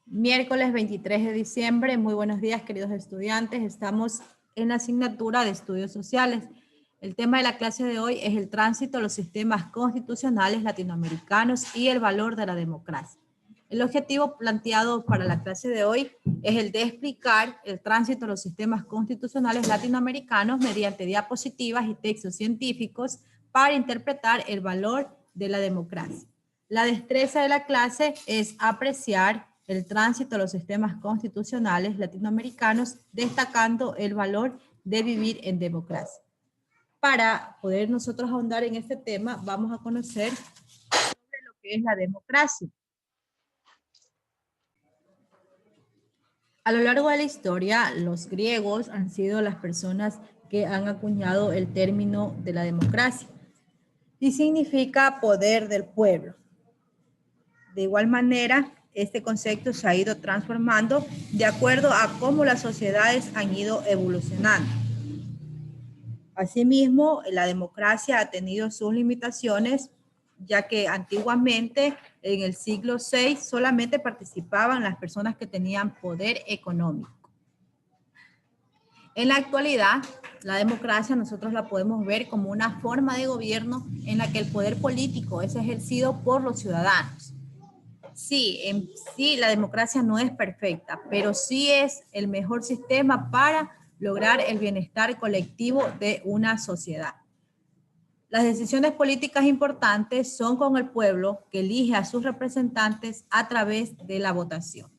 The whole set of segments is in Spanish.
Miércoles 23 de diciembre, muy buenos días queridos estudiantes, estamos en la asignatura de estudios sociales. El tema de la clase de hoy es el tránsito a los sistemas constitucionales latinoamericanos y el valor de la democracia. El objetivo planteado para la clase de hoy es el de explicar el tránsito a los sistemas constitucionales latinoamericanos mediante diapositivas y textos científicos para interpretar el valor de la democracia. La destreza de la clase es apreciar el tránsito a los sistemas constitucionales latinoamericanos, destacando el valor de vivir en democracia. Para poder nosotros ahondar en este tema, vamos a conocer sobre lo que es la democracia. A lo largo de la historia, los griegos han sido las personas que han acuñado el término de la democracia y significa poder del pueblo. De igual manera, este concepto se ha ido transformando de acuerdo a cómo las sociedades han ido evolucionando. Asimismo, la democracia ha tenido sus limitaciones, ya que antiguamente, en el siglo VI, solamente participaban las personas que tenían poder económico. En la actualidad, la democracia nosotros la podemos ver como una forma de gobierno en la que el poder político es ejercido por los ciudadanos. Sí, en sí la democracia no es perfecta, pero sí es el mejor sistema para lograr el bienestar colectivo de una sociedad. Las decisiones políticas importantes son con el pueblo que elige a sus representantes a través de la votación.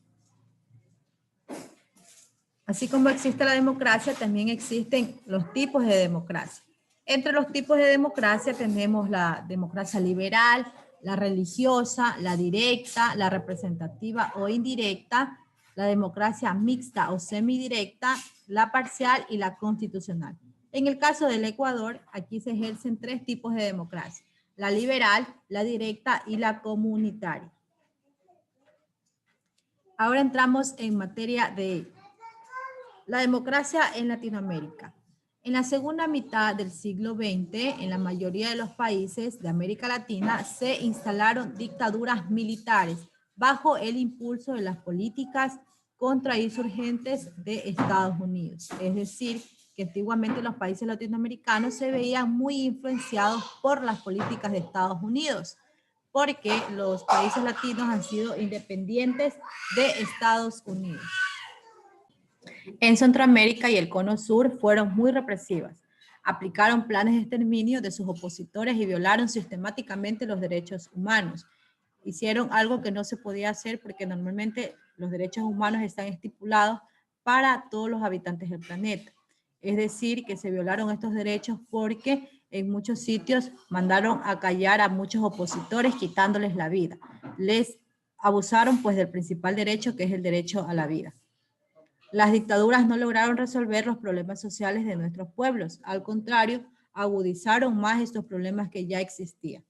Así como existe la democracia, también existen los tipos de democracia. Entre los tipos de democracia tenemos la democracia liberal, la religiosa, la directa, la representativa o indirecta, la democracia mixta o semidirecta, la parcial y la constitucional. En el caso del Ecuador, aquí se ejercen tres tipos de democracia: la liberal, la directa y la comunitaria. Ahora entramos en materia de la democracia en Latinoamérica. En la segunda mitad del siglo XX, en la mayoría de los países de América Latina, se instalaron dictaduras militares bajo el impulso de las políticas contrainsurgentes de Estados Unidos. Es decir, que antiguamente los países latinoamericanos se veían muy influenciados por las políticas de Estados Unidos, porque los países latinos han sido independientes de Estados Unidos. En Centroamérica y el Cono Sur fueron muy represivas. Aplicaron planes de exterminio de sus opositores y violaron sistemáticamente los derechos humanos. Hicieron algo que no se podía hacer porque normalmente los derechos humanos están estipulados para todos los habitantes del planeta. Es decir, que se violaron estos derechos porque en muchos sitios mandaron a callar a muchos opositores quitándoles la vida. Les abusaron pues del principal derecho, que es el derecho a la vida. Las dictaduras no lograron resolver los problemas sociales de nuestros pueblos. Al contrario, agudizaron más estos problemas que ya existían.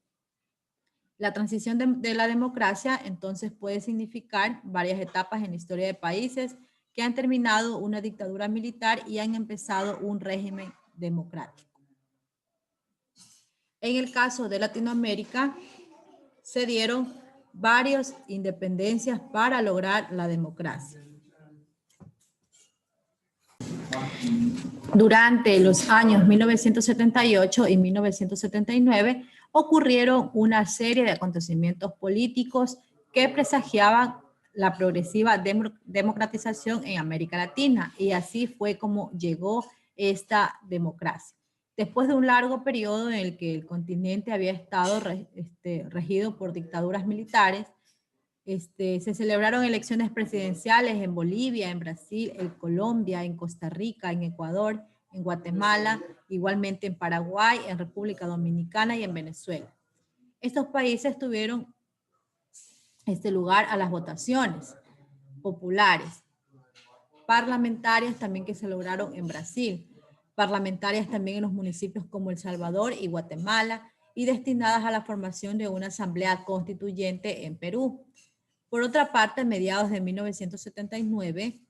La transición de la democracia entonces puede significar varias etapas en la historia de países que han terminado una dictadura militar y han empezado un régimen democrático. En el caso de Latinoamérica, se dieron varias independencias para lograr la democracia. Durante los años 1978 y 1979 ocurrieron una serie de acontecimientos políticos que presagiaban la progresiva democratización en América Latina, y así fue como llegó esta democracia. Después de un largo periodo en el que el continente había estado regido por dictaduras militares, se celebraron elecciones presidenciales en Bolivia, en Brasil, en Colombia, en Costa Rica, en Ecuador, en Guatemala, igualmente en Paraguay, en República Dominicana y en Venezuela. Estos países tuvieron lugar a las votaciones populares, parlamentarias también que se lograron en Brasil, parlamentarias también en los municipios como El Salvador y Guatemala, y destinadas a la formación de una asamblea constituyente en Perú. Por otra parte, a mediados de 1979,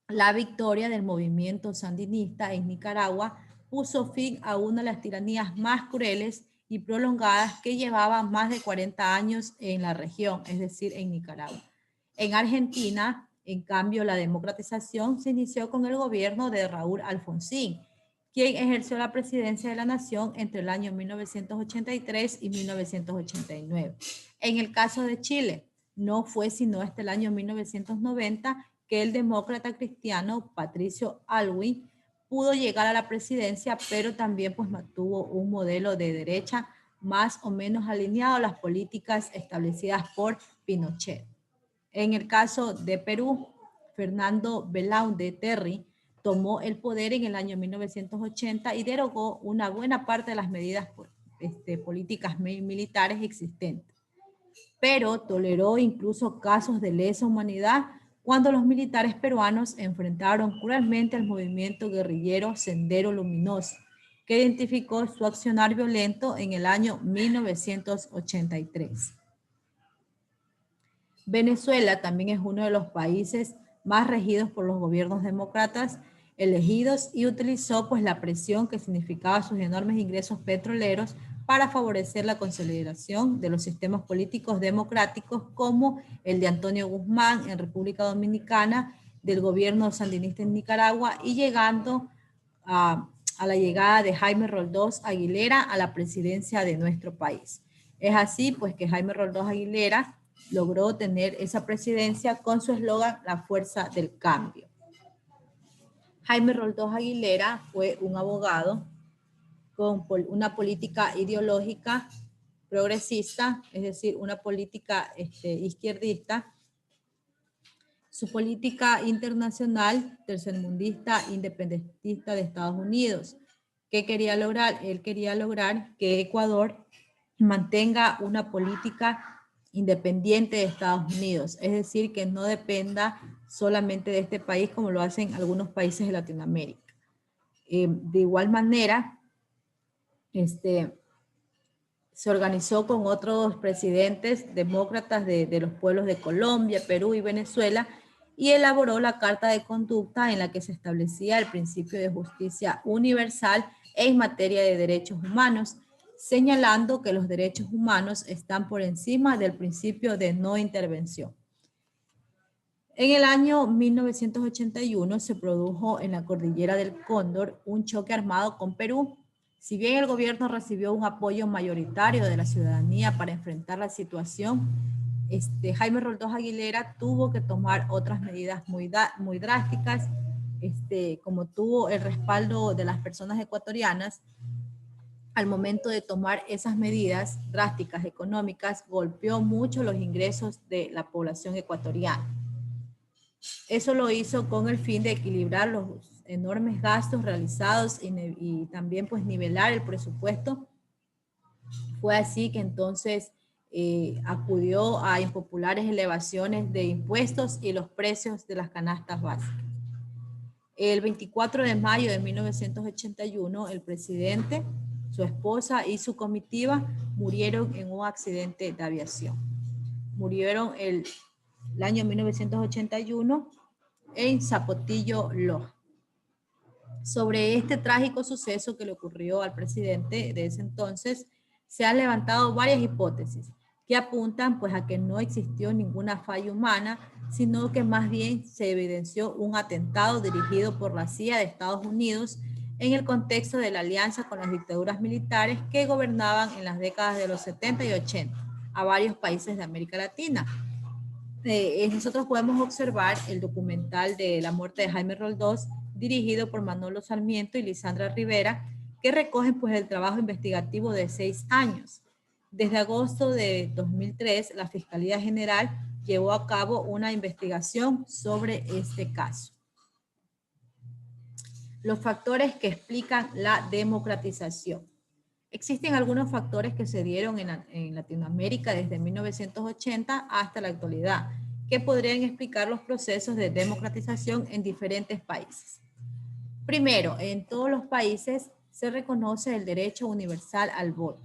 la victoria del movimiento sandinista en Nicaragua puso fin a una de las tiranías más crueles y prolongadas que llevaban más de 40 años en la región, es decir, en Nicaragua. En Argentina, en cambio, la democratización se inició con el gobierno de Raúl Alfonsín, quien ejerció la presidencia de la nación entre el año 1983 y 1989. En el caso de Chile, no fue sino hasta el año 1990 que el demócrata cristiano Patricio Aylwin pudo llegar a la presidencia, pero también pues mantuvo un modelo de derecha más o menos alineado a las políticas establecidas por Pinochet. En el caso de Perú, Fernando Belaúnde Terry tomó el poder en el año 1980 y derogó una buena parte de las medidas políticas militares existentes, pero toleró incluso casos de lesa humanidad cuando los militares peruanos enfrentaron cruelmente al movimiento guerrillero Sendero Luminoso, que identificó su accionar violento en el año 1983. Venezuela también es uno de los países más regidos por los gobiernos demócratas elegidos y utilizó pues la presión que significaba sus enormes ingresos petroleros para favorecer la consolidación de los sistemas políticos democráticos como el de Antonio Guzmán en República Dominicana, del gobierno sandinista en Nicaragua y llegando a la llegada de Jaime Roldós Aguilera a la presidencia de nuestro país. Es así pues que Jaime Roldós Aguilera logró tener esa presidencia con su eslogan La fuerza del cambio. Jaime Roldós Aguilera fue un abogado con una política ideológica progresista, es decir, una política izquierdista. Su política internacional, tercermundista, independentista de Estados Unidos. ¿Qué quería lograr? Él quería lograr que Ecuador mantenga una política independiente de Estados Unidos, es decir, que no dependa solamente de este país como lo hacen algunos países de Latinoamérica. De igual manera, se organizó con otros presidentes demócratas de los pueblos de Colombia, Perú y Venezuela y elaboró la Carta de Conducta en la que se establecía el principio de justicia universal en materia de derechos humanos, señalando que los derechos humanos están por encima del principio de no intervención. En el año 1981 se produjo en la cordillera del Cóndor un choque armado con Perú. Si bien el gobierno recibió un apoyo mayoritario de la ciudadanía para enfrentar la situación, Jaime Roldós Aguilera tuvo que tomar otras medidas muy drásticas, como tuvo el respaldo de las personas ecuatorianas. Al momento de tomar esas medidas drásticas económicas, golpeó mucho los ingresos de la población ecuatoriana. Eso lo hizo con el fin de equilibrar los enormes gastos realizados y también pues nivelar el presupuesto. Fue así que entonces acudió a impopulares elevaciones de impuestos y los precios de las canastas básicas. El 24 de mayo de 1981, el presidente, su esposa y su comitiva murieron en un accidente de aviación. Murieron el año 1981 en Zapotillo, Loja. Sobre este trágico suceso que le ocurrió al presidente de ese entonces, se han levantado varias hipótesis que apuntan pues a que no existió ninguna falla humana, sino que más bien se evidenció un atentado dirigido por la CIA de Estados Unidos en el contexto de la alianza con las dictaduras militares que gobernaban en las décadas de los 70 y 80 a varios países de América Latina. Nosotros podemos observar el documental de la muerte de Jaime Roldós, dirigido por Manolo Sarmiento y Lisandra Rivera, que recogen pues el trabajo investigativo de 6 años. Desde agosto de 2003, la Fiscalía General llevó a cabo una investigación sobre este caso. Los factores que explican la democratización. Existen algunos factores que se dieron en Latinoamérica desde 1980 hasta la actualidad, que podrían explicar los procesos de democratización en diferentes países. Primero, en todos los países se reconoce el derecho universal al voto.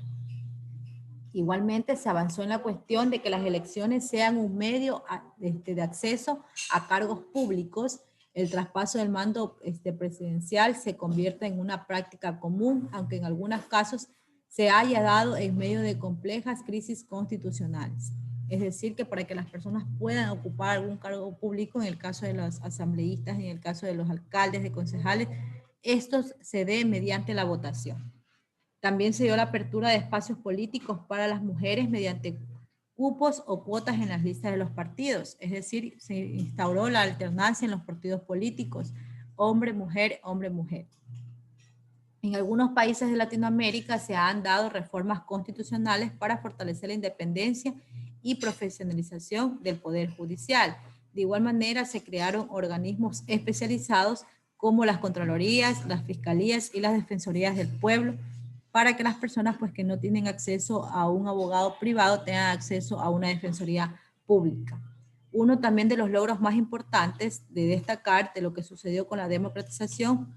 Igualmente se avanzó en la cuestión de que las elecciones sean un medio de acceso a cargos públicos. El traspaso del mando presidencial se convierte en una práctica común, aunque en algunos casos se haya dado en medio de complejas crisis constitucionales. Es decir, que para que las personas puedan ocupar algún cargo público, en el caso de los asambleístas, en el caso de los alcaldes, de concejales, estos se dé mediante la votación. También se dio la apertura de espacios políticos para las mujeres mediante cupos o cuotas en las listas de los partidos. Es decir, se instauró la alternancia en los partidos políticos, hombre-mujer, hombre-mujer. En algunos países de Latinoamérica se han dado reformas constitucionales para fortalecer la independencia y profesionalización del Poder Judicial. De igual manera, se crearon organismos especializados como las Contralorías, las Fiscalías y las Defensorías del Pueblo, para que las personas pues, que no tienen acceso a un abogado privado tengan acceso a una defensoría pública. Uno también de los logros más importantes de destacar de lo que sucedió con la democratización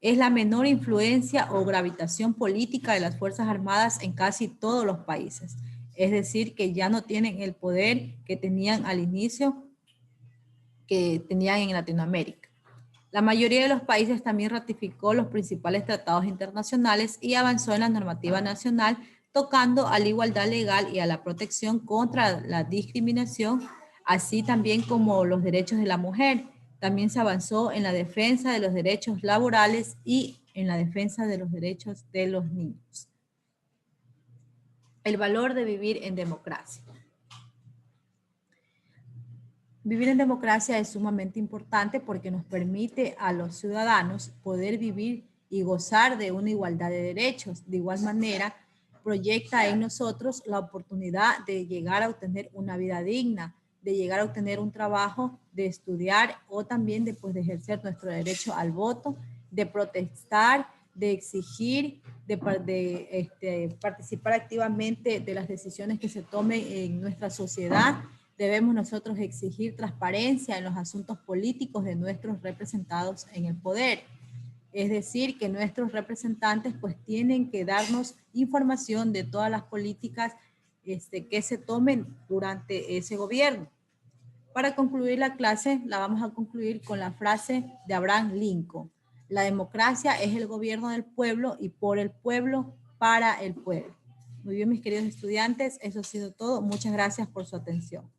es la menor influencia o gravitación política de las Fuerzas Armadas en casi todos los países. Es decir, que ya no tienen el poder que tenían al inicio, que tenían en Latinoamérica. La mayoría de los países también ratificó los principales tratados internacionales y avanzó en la normativa nacional, tocando a la igualdad legal y a la protección contra la discriminación, así también como los derechos de la mujer. También se avanzó en la defensa de los derechos laborales y en la defensa de los derechos de los niños. El valor de vivir en democracia. Vivir en democracia es sumamente importante porque nos permite a los ciudadanos poder vivir y gozar de una igualdad de derechos. De igual manera, proyecta en nosotros la oportunidad de llegar a obtener una vida digna, de llegar a obtener un trabajo, de estudiar o también de ejercer nuestro derecho al voto, de protestar, de exigir, de participar activamente de las decisiones que se tomen en nuestra sociedad. Debemos nosotros exigir transparencia en los asuntos políticos de nuestros representados en el poder. Es decir, que nuestros representantes pues tienen que darnos información de todas las políticas que se tomen durante ese gobierno. Para concluir la clase, la vamos a concluir con la frase de Abraham Lincoln. La democracia es el gobierno del pueblo y por el pueblo, para el pueblo. Muy bien, mis queridos estudiantes, eso ha sido todo. Muchas gracias por su atención.